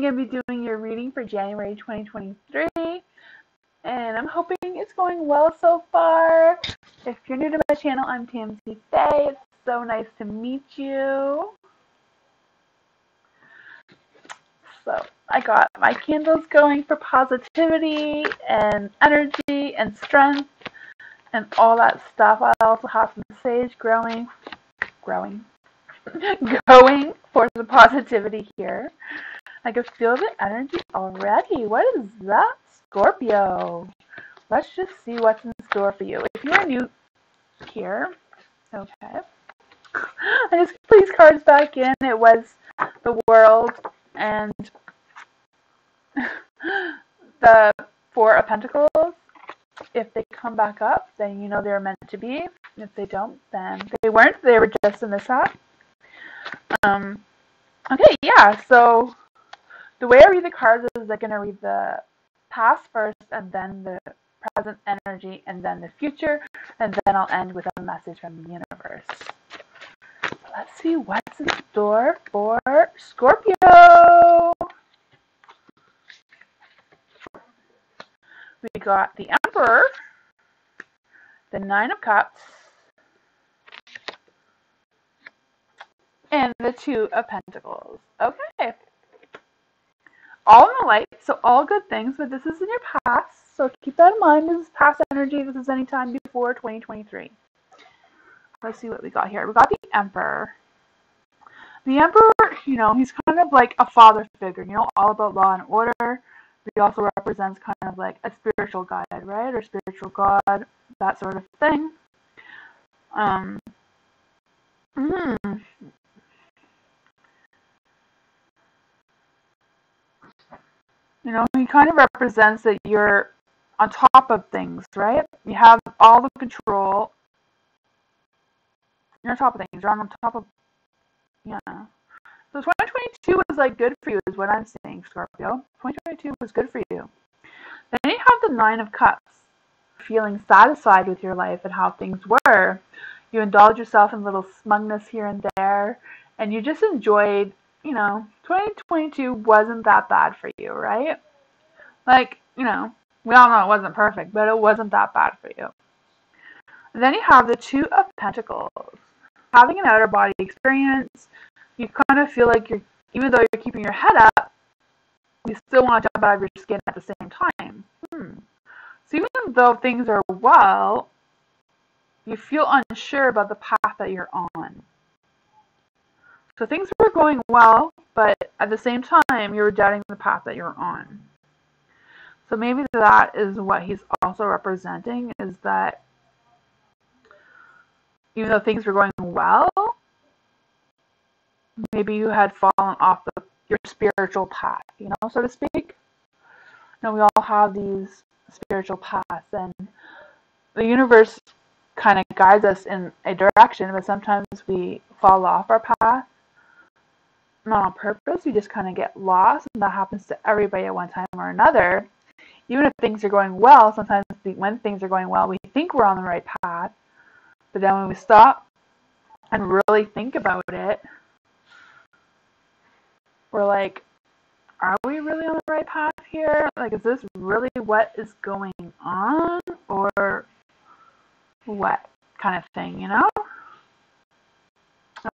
I'm going to be doing your reading for January 2023, and I'm hoping it's going well so far. If you're new to my channel, I'm Tamsy Faye. It's so nice to meet you. So I got my candles going for positivity and energy and strength and all that stuff. I also have some sage going for the positivity here. I can feel the energy already. What is that, Scorpio? Let's just see what's in store for you. If you're new here, okay. I just put these cards back in. It was the World and the Four of Pentacles. If they come back up, then you know they're meant to be. If they don't, then they weren't. They were just in the shot. Okay, yeah, so the way I read the cards is I'm going to read the past first, and then the present energy, and then the future, and then I'll end with a message from the universe. Let's see what's in store for Scorpio. We got the Emperor, the Nine of Cups, and the Two of Pentacles. Okay. All in the light, so all good things, but this is in your past, so keep that in mind. This is past energy. This is any time before 2023. Let's see what we got here. We got the Emperor. The Emperor, you know, he's kind of like a father figure, you know, all about law and order. He also represents kind of like a spiritual guide, right? Or spiritual god, that sort of thing. You know, he kind of represents that you're on top of things, right? You have all the control. You're on top of things. You're on top of, yeah. So 2022 was like good for you is what I'm saying, Scorpio. 2022 was good for you. Then you have the Nine of Cups. Feeling satisfied with your life and how things were. You indulge yourself in little smugness here and there, and you just enjoyed, you know, 2022 wasn't that bad for you, right? Like, you know, we all know it wasn't perfect, but it wasn't that bad for you. And then you have the Two of Pentacles. Having an outer body experience, you kind of feel like you're, even though you're keeping your head up, you still want to jump out of your skin at the same time. So even though things are well, you feel unsure about the path that you're on. So things were going well, but at the same time, you were doubting the path that you're on. So maybe that is what he's also representing, is that even though things were going well, maybe you had fallen off your spiritual path, you know, so to speak. You know, we all have these spiritual paths, and the universe kind of guides us in a direction, but sometimes we fall off our path, not on purpose. We just kind of get lost, and that happens to everybody at one time or another. Even if things are going well, sometimes when things are going well, we think we're on the right path, but then when we stop and really think about it, we're like, are we really on the right path here? Like, is this really what is going on, or what kind of thing, you know?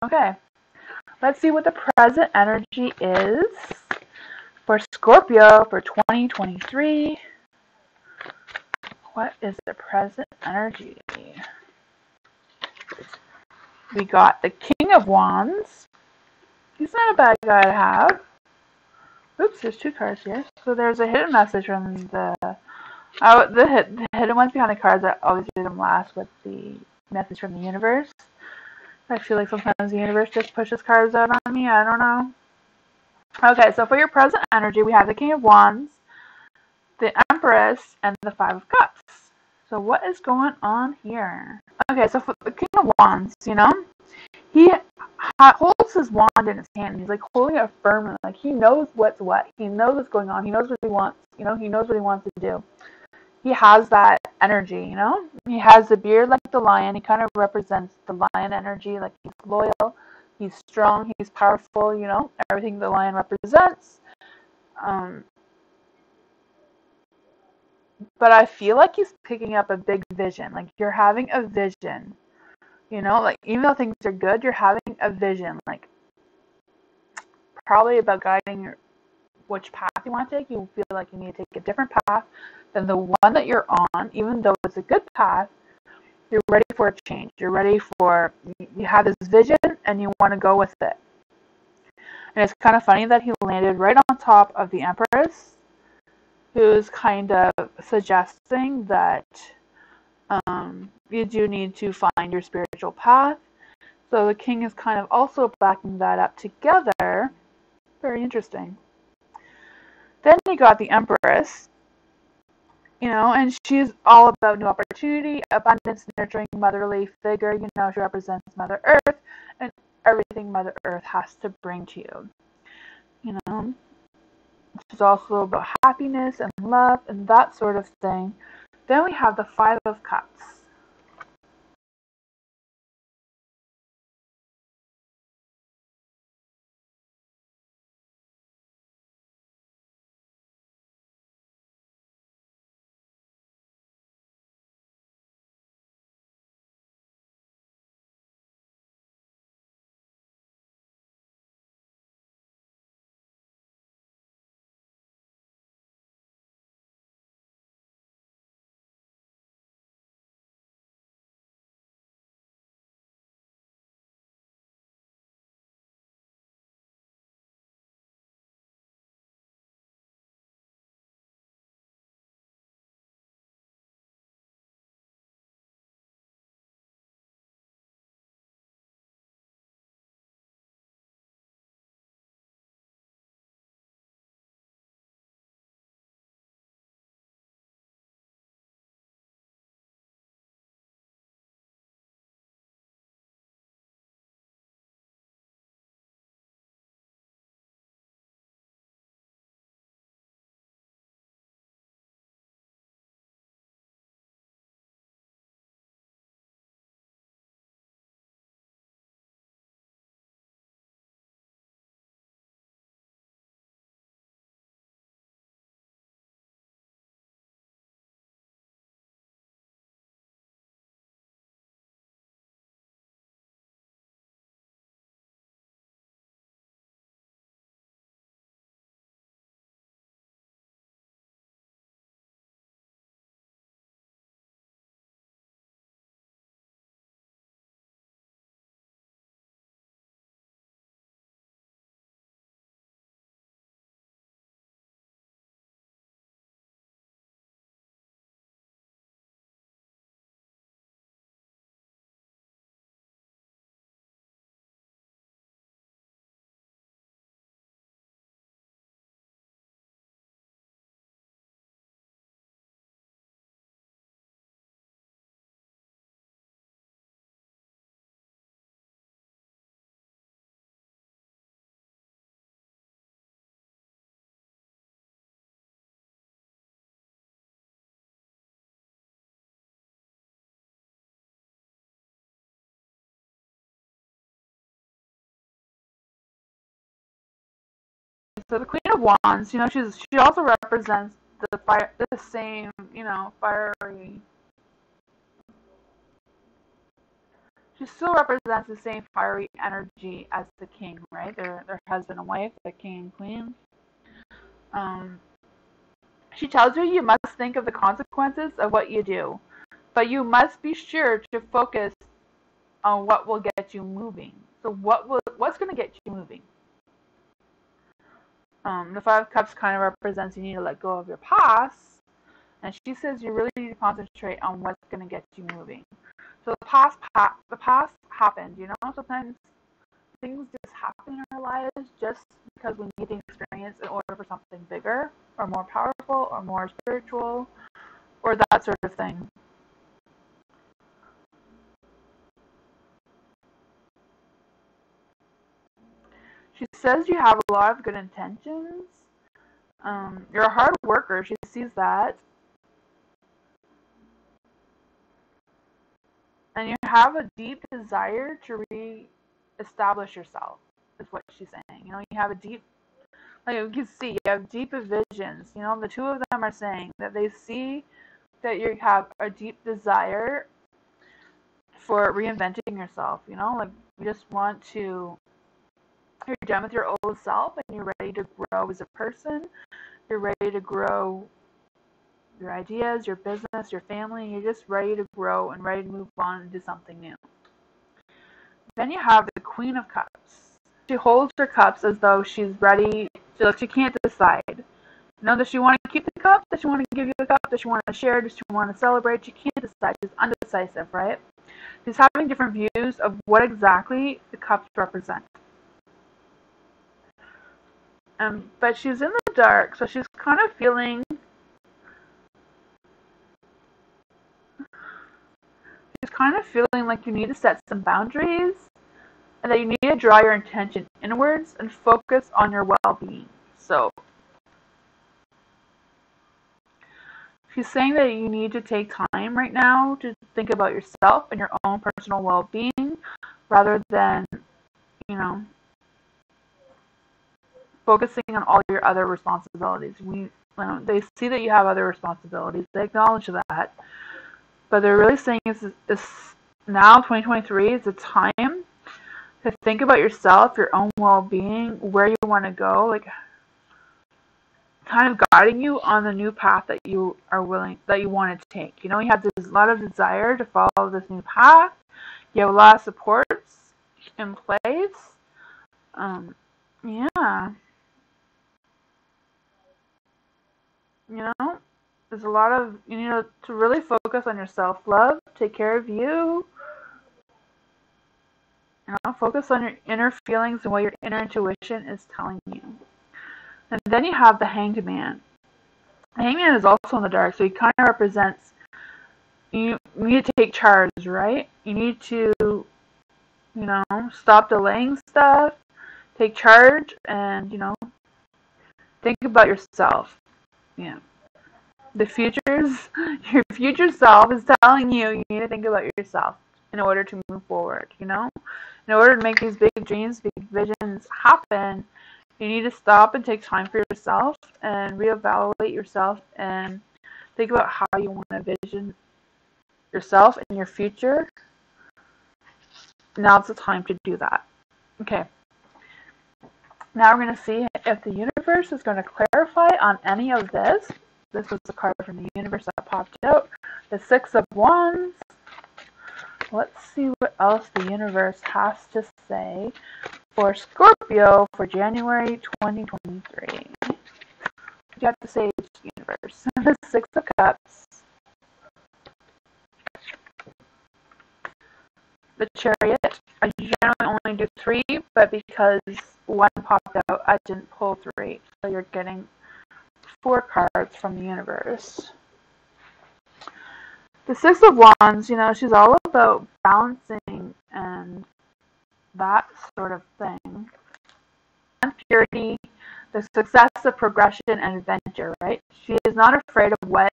Okay, let's see what the present energy is for Scorpio for 2023. What is the present energy? We got the King of Wands. He's not a bad guy to have. Oops, there's two cards here. So there's a hidden message from the hidden ones behind the cards. I always read them last with the message from the universe. I feel like sometimes the universe just pushes cards out on me. I don't know. Okay, so for your present energy, we have the King of Wands, the Empress, and the Five of Cups. So what is going on here? Okay, so for the King of Wands, you know, he holds his wand in his hand. He's like holding it firmly. Like he knows what's what. He knows what's going on. He knows what he wants. You know, he knows what he wants to do. He has that energy, you know. He has the beard like the lion. He kind of represents the lion energy. Like he's loyal. He's strong. He's powerful, you know. Everything the lion represents. Um, but I feel like he's picking up a big vision. Like you're having a vision, you know, like even though things are good, you're having a vision, like probably about guiding your, which path you want to take. You feel like you need to take a different path than the one that you're on, even though it's a good path. You're ready for a change. You're ready for, you have this vision and you want to go with it. And it's kind of funny that he landed right on top of the Empress, who's kind of suggesting that you do need to find your spiritual path. So the king is kind of also backing that up together. Very interesting. Then you got the Empress, you know, and she's all about new opportunity, abundance, nurturing, motherly figure. You know, she represents Mother Earth and everything Mother Earth has to bring to you. You know, she's also about happiness and love and that sort of thing. Then we have the Five of Cups. So the Queen of Wands, you know, she also represents the fire, the same, you know, fiery. She still represents the same fiery energy as the king, right? They're husband and wife, the king and queen. Um, she tells you must think of the consequences of what you do, but you must be sure to focus on what will get you moving. So what's going to get you moving? The Five of Cups kind of represents you need to let go of your past, and she says you really need to concentrate on what's going to get you moving. So the past happened, you know. Sometimes things just happen in our lives just because we need the experience in order for something bigger or more powerful or more spiritual or that sort of thing. She says you have a lot of good intentions. You're a hard worker. She sees that. And you have a deep desire to re-establish yourself, is what she's saying. You know, you have a deep, Like you can see, you have deep visions. You know, the two of them are saying that they see that you have a deep desire for reinventing yourself. You know, like you just want to. You're done with your old self, and you're ready to grow as a person. You're ready to grow your ideas, your business, your family. You're just ready to grow and ready to move on into something new. Then you have the Queen of Cups. She holds her cups as though she's ready. She can't decide. You know, does she want to keep the cup? Does she want to give you the cup? Does she want to share? Does she want to celebrate? She can't decide. She's undecisive, right? She's having different views of what exactly the cups represent. But she's in the dark, so she's kind of feeling. She's kind of feeling like you need to set some boundaries, and that you need to draw your attention inwards and focus on your well-being. So she's saying that you need to take time right now to think about yourself and your own personal well-being, rather than, you know, focusing on all your other responsibilities. They see that you have other responsibilities. They acknowledge that, but they're really saying is now 2023 is a time to think about yourself, your own well-being, where you want to go, like kind of guiding you on the new path that you want to take. You know, you have this lot of desire to follow this new path. You have a lot of supports in place. Yeah. You know, there's a lot of, you know, to really focus on your self-love, take care of you, you know, focus on your inner feelings and what your inner intuition is telling you. And then you have the Hanged Man. The Hanged Man is also in the dark, so he kind of represents, you need to take charge, right? You need to, you know, stop delaying stuff, take charge, and, you know, think about yourself. Yeah. Your future self is telling you you need to think about yourself in order to move forward, you know? In order to make these big dreams, big visions happen, you need to stop and take time for yourself and reevaluate yourself and think about how you want to vision yourself and your future. Now's the time to do that. Okay. Now we're going to see if the universe is going to clarify on any of this. This was the card from the universe that popped out. The Six of Wands. Let's see what else the universe has to say for Scorpio for January 2023. What do you have to say, universe? The Six of Cups. The Chariot. I generally only do 3, but because one popped out, I didn't pull 3. So you're getting 4 cards from the universe. The Six of Wands, you know, she's all about balancing and that sort of thing. And purity, the success of progression and adventure, right? She is not afraid of what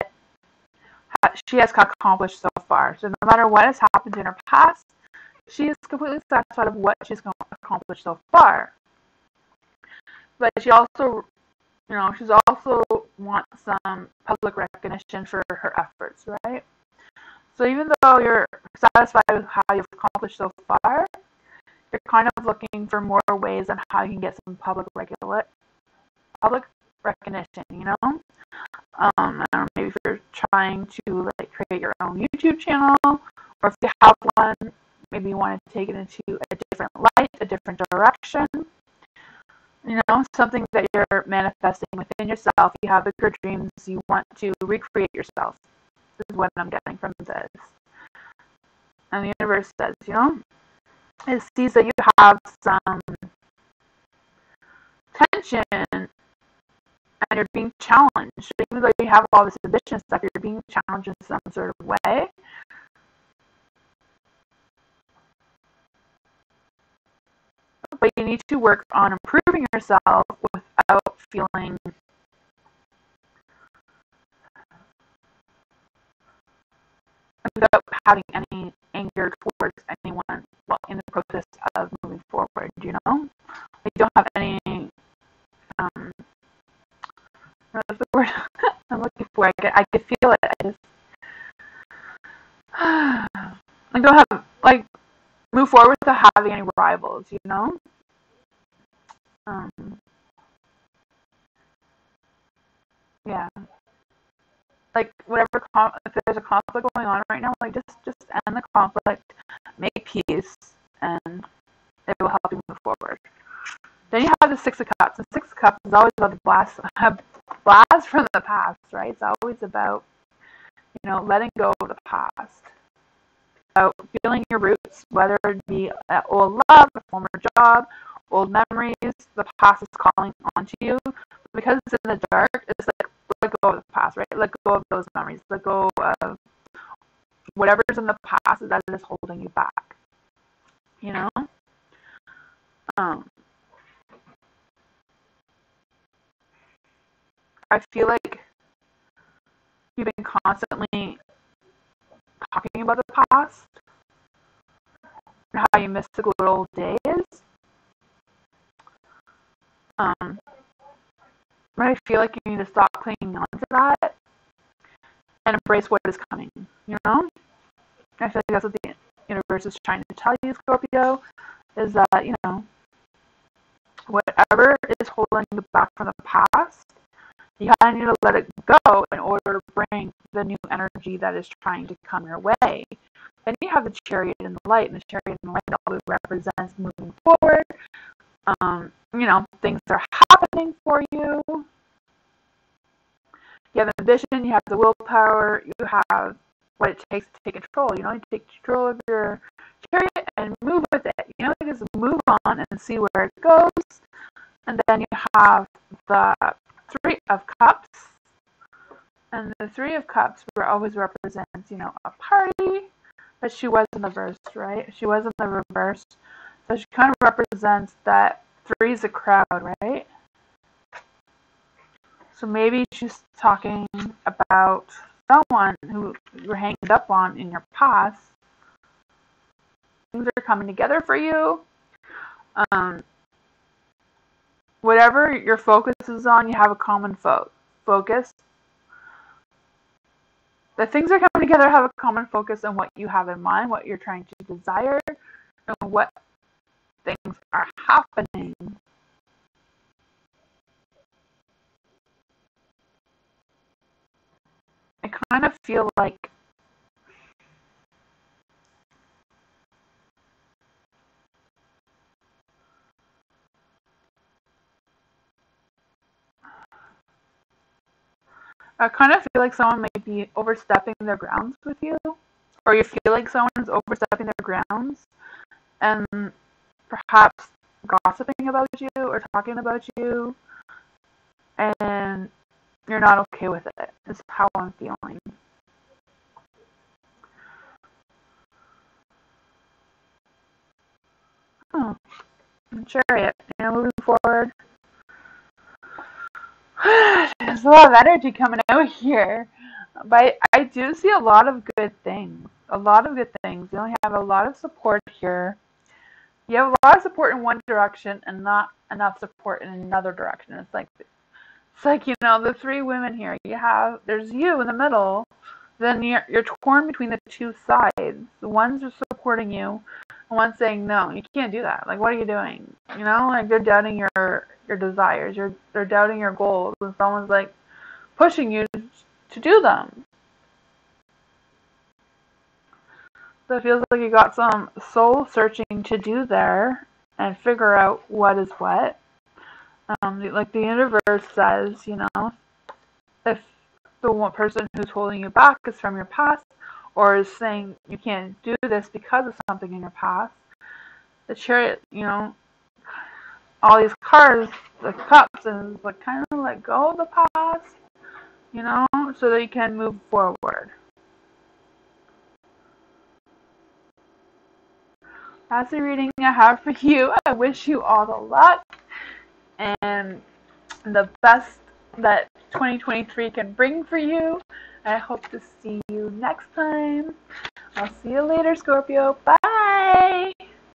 she has accomplished so far. So no matter what has happened in her past, she is completely satisfied of what she's accomplished so far. But she also, you know, she's also wants some public recognition for her efforts, right? So even though you're satisfied with how you've accomplished so far, you're kind of looking for more ways on how you can get some public recognition, you know? I don't know, maybe if you're trying to like create your own YouTube channel, or if you have one, maybe you want to take it into a different light, a different direction. You know, something that you're manifesting within yourself. You have bigger dreams. You want to recreate yourself. This is what I'm getting from this. And the universe says, you know, it sees that you have some tension and you're being challenged. Even though you have all this ambition stuff, you're being challenged in some sort of way. But you need to work on improving yourself without feeling without having any anger towards anyone in the process of moving forward, you know? You don't have any looking for. I could feel it. I just like don't have like move forward without having any rivals, you know. Um, yeah, like whatever if there's a conflict going on right now, like just end the conflict, make peace, and it will help you move forward. Then you have the Six of Cups. And Six of Cups is always about the blast from the past, right? It's always about, letting go of the past. About feeling your roots, whether it be old love, a former job, old memories, the past is calling onto you. Because it's in the dark, it's like let go of the past, right? Let go of those memories. Let go of whatever's in the past that is holding you back. You know? I feel like you've been constantly talking about the past and how you miss the good old days. But I feel like you need to stop clinging on to that and embrace what is coming, you know? I feel like that's what the universe is trying to tell you, Scorpio, is that, whatever is holding you back from the past, you kind of need to let it go in order to bring the new energy that is trying to come your way. Then you have the Chariot and the Light, and the Chariot and the Light always represents moving forward. Things are happening for you. You have the vision, you have the willpower, you have what it takes to take control. You take control of your chariot and move with it. Just move on and see where it goes. And then you have the Three of Cups. And the Three of Cups always represents, a party. But she was in the reverse, right? She was in the reverse. So she kind of represents that three is a crowd, right? So maybe she's talking about someone who you're hanging up on in your past. Things are coming together for you. Whatever your focus is on, you have a common focus. The things are coming together have a common focus on what you have in mind, what you're trying to desire, and what things are happening. I kind of feel like someone might be overstepping their grounds with you, or you feel like someone's overstepping their grounds and perhaps gossiping about you or talking about you, and you're not okay with it. Is how I'm feeling. Oh, Chariot, moving forward. There's a lot of energy coming out here. But I do see a lot of good things. A lot of good things. You have a lot of support here. You have a lot of support in one direction and not enough support in another direction. It's like the three women here. There's you in the middle. Then you're torn between the two sides. The ones are supporting you, and one's saying no, you can't do that. Like, what are you doing? They're doubting your desires. They're doubting your goals, and someone's like pushing you to do them. So it feels like you got some soul searching to do there and figure out what is what. Like the universe says, if the one person who's holding you back is from your past, or is saying you can't do this because of something in your past, the Chariot, all these cards, the cups, and like kind of let go of the past, so that you can move forward. That's the reading I have for you. I wish you all the luck and the best that 2023 can bring for you. I hope to see you next time. I'll see you later, Scorpio. Bye!